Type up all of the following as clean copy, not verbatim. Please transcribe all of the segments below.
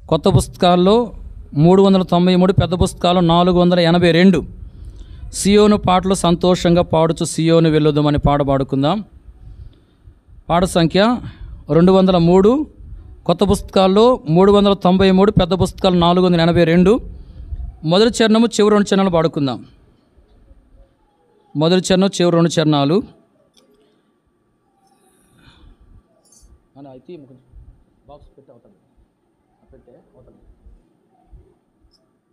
కొత్త పుస్తకాల్లో 393, పెద్ద పుస్తకాల్లో 482. సియోను పాటలు సంతోషంగా పాడుచు సియోను వెళ్ళొద్దామని పాట పాడుకుందాం. పాట సంఖ్య 203, కొత్త పుస్తకాల్లో 393, పెద్ద పుస్తకాలు 482. మొదటి చరణము చివరి 2 చరణాలు పాడుకుందాం. మొదటి చరణం చివరి 2 చరణాలు.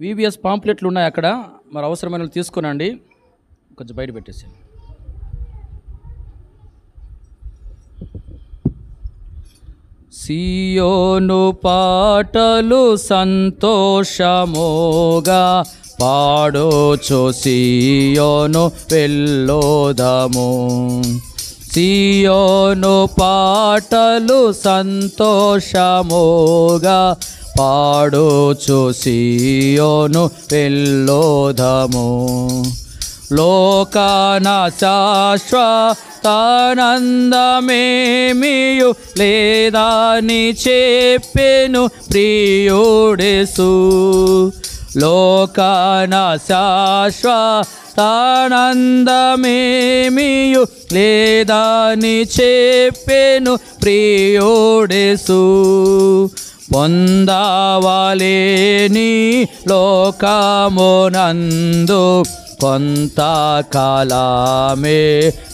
విబిఎస్ పాంప్లెట్లు ఉన్నాయి అక్కడ, మరి అవసరమైన తీసుకునండి. కొంచెం బయట పెట్టేసి. సియోను పాటలు సంతోషముగా పాడోచు సియోను వెళ్ళోదము. సియోను పాటలు సంతోషముగా పాడోచు సియోను వెళ్ళోదము. లోకాన శాశ్వతానందమేమియు లేదని చెప్పెను ప్రియుడేసు. లోకాన శాశ్వతానందమేమియు లేదని చెప్పెను ప్రియుడేసు. పొందవలేని లోకమునందు కొంతకాలమే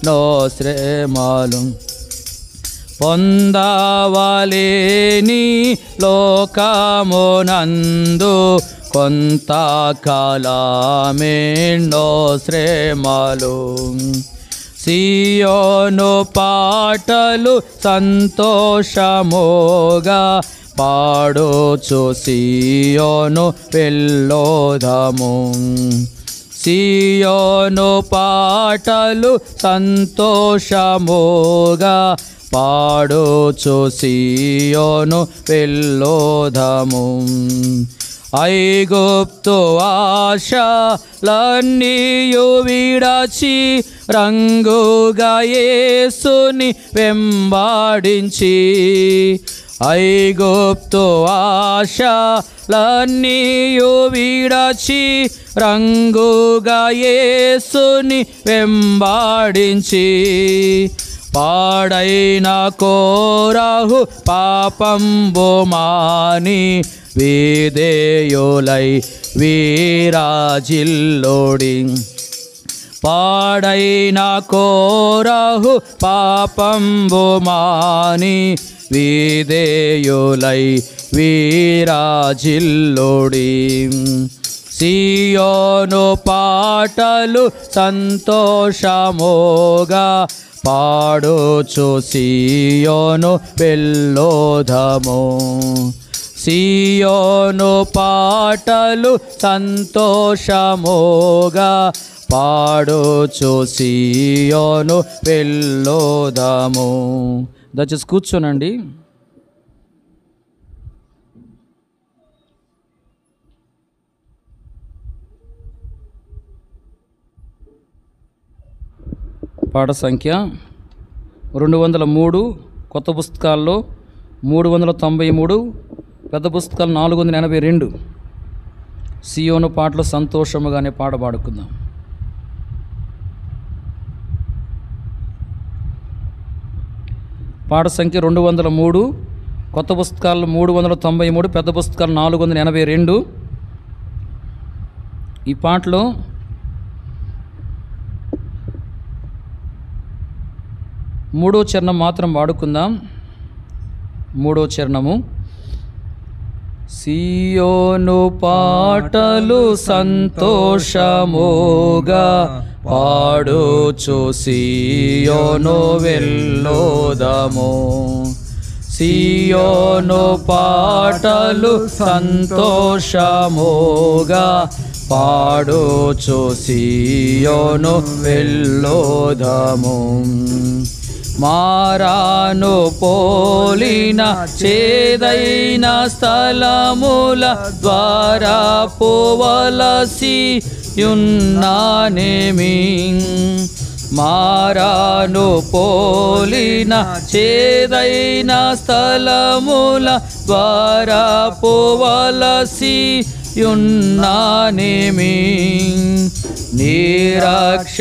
నో శ్రమలు. పొందవలేని లోకమునందు కొంతకాలమే నో శ్రమలు. సియోను పాటలు సంతోషముగా పాడోచు సియోను వెళ్ళోదము. సియోను పాటలు సంతోషముగా పాడోచు సియోను వెళ్ళోదము. ఐగుప్తు ఆశలన్నీయు విడచి రంగుగా యేసుని వెంబడించి. ఐగుప్తు ఆశలన్నీయు విడచి రంగుగా యేసుని వెంబడించి. పాడైన కోరహు పాపంబు మాని విధేయులై వీరాజిల్లోడి. పాడైన కోరహు పాపంబు మాని విధేయులై వీరాజిల్లోడి. సియోను పాటలు సంతోషముగా పాడోచు సియోను వెళ్ళోదము. సియోను పాటలు సంతోషముగా పాడోచు సియోను వెళ్ళోదము. దయచేసి కూర్చోనండి. పాట సంఖ్య 203, కొత్త పుస్తకాల్లో 393, పెద్ద పుస్తకాలు 482. సియోను పాటలు సంతోషముగానే పాట పాడుకుందాం. పాట సంఖ్య 203, కొత్త పుస్తకాలు 393, పెద్ద పుస్తకాలు 482. ఈ పాటలో మూడో చరణం మాత్రం వాడుకుందాం. మూడో చరణము. సియోను పాటలు సంతోషముగా పాడోచు సియోను వెళ్ళోదము. సియోను పాటలు సంతోషముగా పాడోచు సియోను వెళ్ళోదము. మారాను పోలిన చేదైన స్థలముల ద్వారా పోవలసి యున్నానేమి. మారాను పోలిన చేదైన స్థలముల ద్వారా పోవలసి యున్నానేమి. నిరక్షకుండగు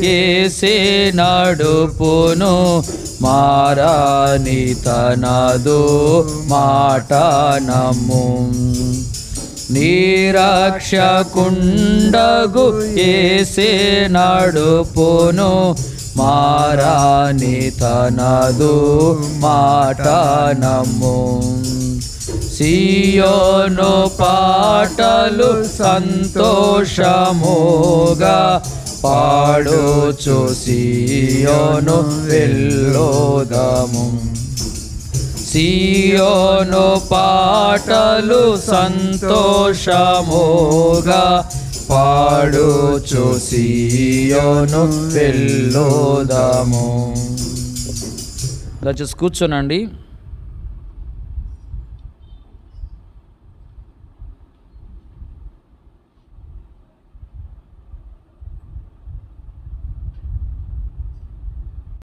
యేసే నడుపును, మారాని తనదు మాట నమ్ము. నిరక్షకుండగు యేసే నడుపును, మారాని తనదు మాట నమ్ము. సియోను పాటలు సంతోషముగా పాడుచు సియోను వెళ్ళోదము. సియోను పాటలు సంతోషముగా పాడుచు సియోను వెళ్ళోదము. దయచేసి కూర్చోనండి.